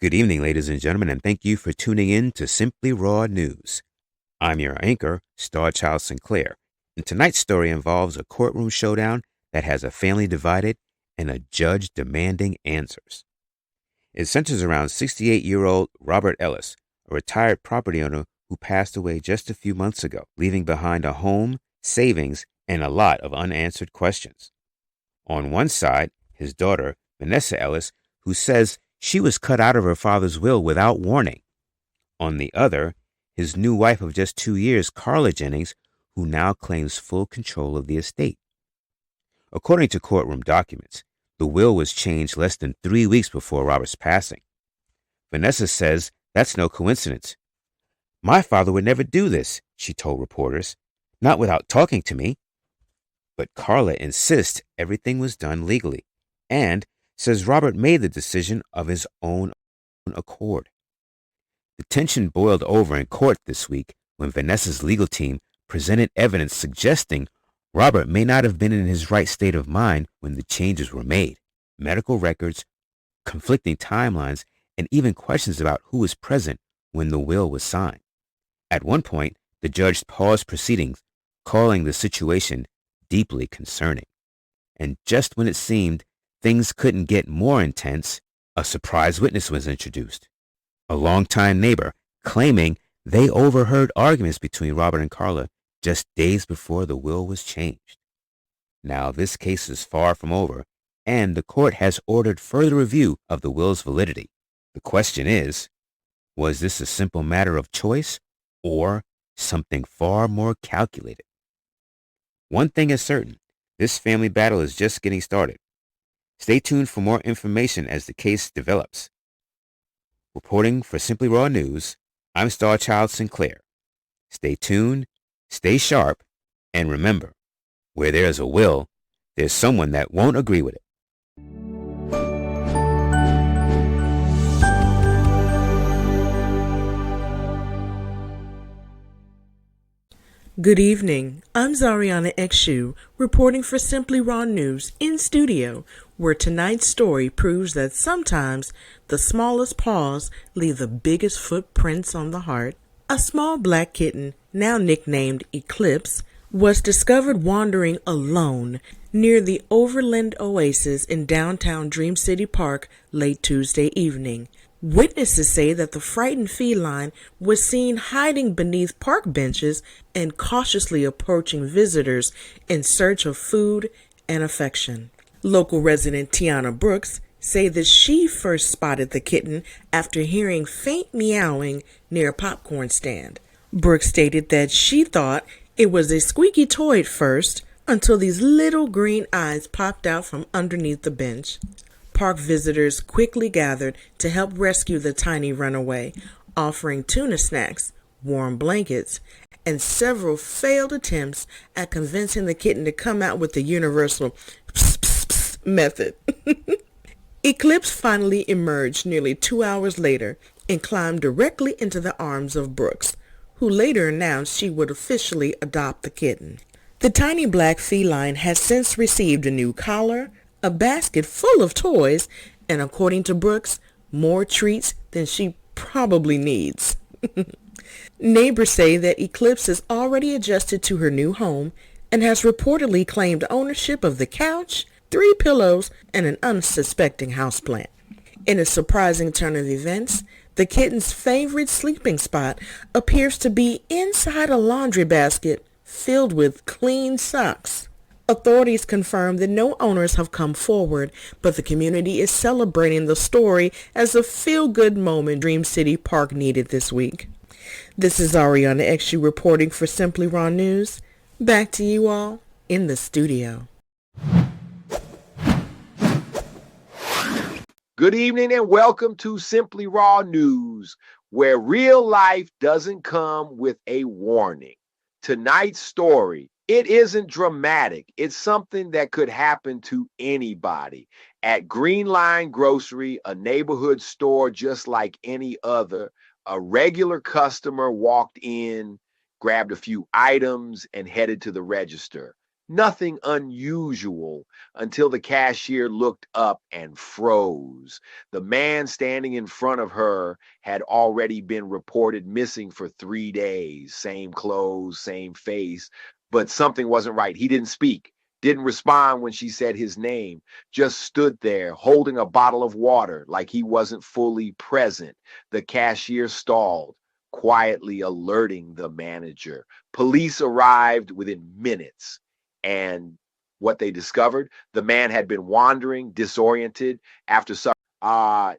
Good evening, ladies and gentlemen, and thank you for tuning in to Simply Raw News. I'm your anchor, Star Child Sinclair, and tonight's story involves a courtroom showdown that has a family divided and a judge demanding answers. It centers around 68-year-old Robert Ellis, a retired property owner who passed away just a few months ago, leaving behind a home, savings, and a lot of unanswered questions. On one side, his daughter, Vanessa Ellis, who says she was cut out of her father's will without warning. On the other, his new wife of just 2 years, Carla Jennings, who now claims full control of the estate. According to courtroom documents, the will was changed less than 3 weeks before Robert's passing. Vanessa says that's no coincidence. "My father would never do this," she told reporters, "not without talking to me." But Carla insists everything was done legally and says Robert made the decision of his own accord. The tension boiled over in court this week when Vanessa's legal team presented evidence suggesting Robert may not have been in his right state of mind when the changes were made. Medical records, conflicting timelines, and even questions about who was present when the will was signed. At one point, the judge paused proceedings, calling the situation deeply concerning. And just when it seemed things couldn't get more intense, a surprise witness was introduced. A longtime neighbor claiming they overheard arguments between Robert and Carla just days before the will was changed. Now, this case is far from over, and the court has ordered further review of the will's validity. The question is, was this a simple matter of choice or something far more calculated? One thing is certain, this family battle is just getting started. Stay tuned for more information as the case develops. Reporting for Simply Raw News, I'm Star Child Sinclair. Stay tuned, stay sharp, and remember, where there's a will, there's someone that won't agree with it. Good evening. I'm Zariana Exu, reporting for Simply Raw News in studio, where tonight's story proves that sometimes the smallest paws leave the biggest footprints on the heart. A small black kitten, now nicknamed Eclipse, was discovered wandering alone near the Overland Oasis in downtown Dream City Park late Tuesday evening. Witnesses say that the frightened feline was seen hiding beneath park benches and cautiously approaching visitors in search of food and affection. Local resident Tiana Brooks say that she first spotted the kitten after hearing faint meowing near a popcorn stand. Brooks stated that she thought it was a squeaky toy at first until these little green eyes popped out from underneath the bench. Park visitors quickly gathered to help rescue the tiny runaway, offering tuna snacks, warm blankets, and several failed attempts at convincing the kitten to come out with the universal pss, pss, pss method. Eclipse finally emerged nearly 2 hours later and climbed directly into the arms of Brooks, who later announced she would officially adopt the kitten. The tiny black feline has since received a new collar, a basket full of toys, and according to Brooks, more treats than she probably needs. Neighbors say that Eclipse has already adjusted to her new home and has reportedly claimed ownership of the couch, 3 pillows, and an unsuspecting houseplant. In a surprising turn of events, the kitten's favorite sleeping spot appears to be inside a laundry basket filled with clean socks. Authorities confirm that no owners have come forward, but the community is celebrating the story as a feel-good moment Dream City Park needed this week. This is Ariana Exu reporting for Simply Raw News. Back to you all in the studio. Good evening and welcome to Simply Raw News, where real life doesn't come with a warning. Tonight's story, it isn't dramatic. It's something that could happen to anybody. At Green Line Grocery, a neighborhood store just like any other, a regular customer walked in, grabbed a few items, and headed to the register. Nothing unusual until the cashier looked up and froze. The man standing in front of her had already been reported missing for 3 days. Same clothes, same face, but something wasn't right. He didn't speak, didn't respond when she said his name, just stood there holding a bottle of water like he wasn't fully present. The cashier stalled, quietly alerting the manager. Police arrived within minutes. And what they discovered, the man had been wandering, disoriented after suffering a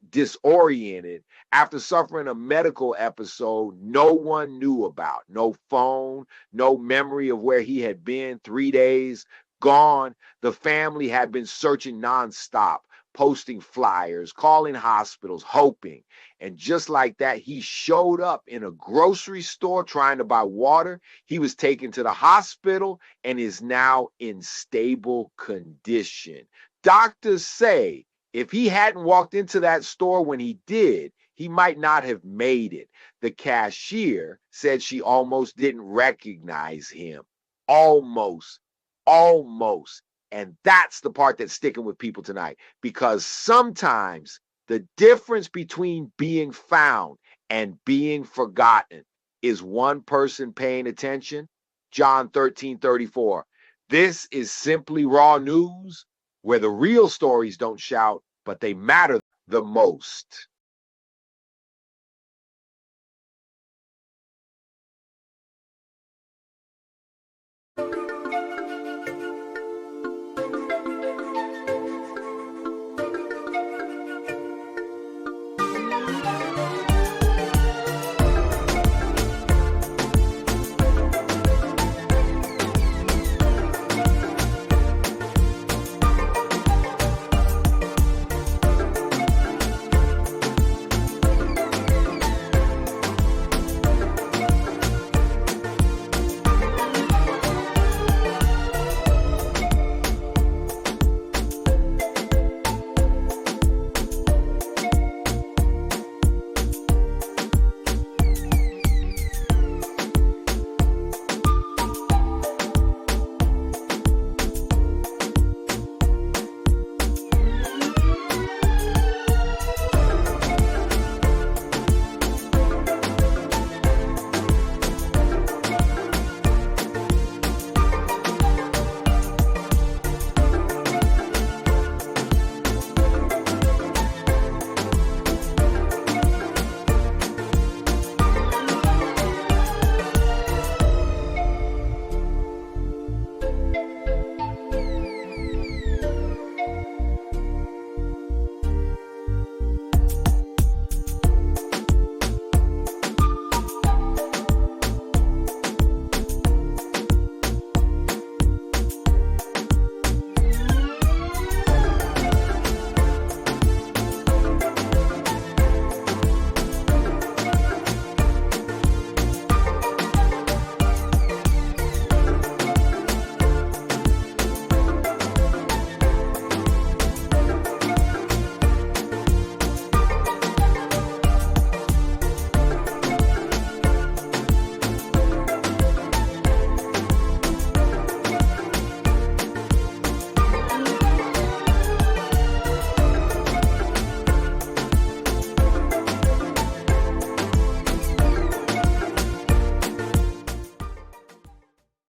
medical episode no one knew about. No phone, no memory of where he had been. 3 days gone. The family had been searching nonstop, posting flyers, calling hospitals, hoping. And just like that, he showed up in a grocery store trying to buy water. He was taken to the hospital and is now in stable condition. Doctors say if he hadn't walked into that store when he did, he might not have made it. The cashier said she almost didn't recognize him. Almost. Almost. And that's the part that's sticking with people tonight, because sometimes the difference between being found and being forgotten is one person paying attention. John 13:34. This is Simply Raw News, where the real stories don't shout, but they matter the most.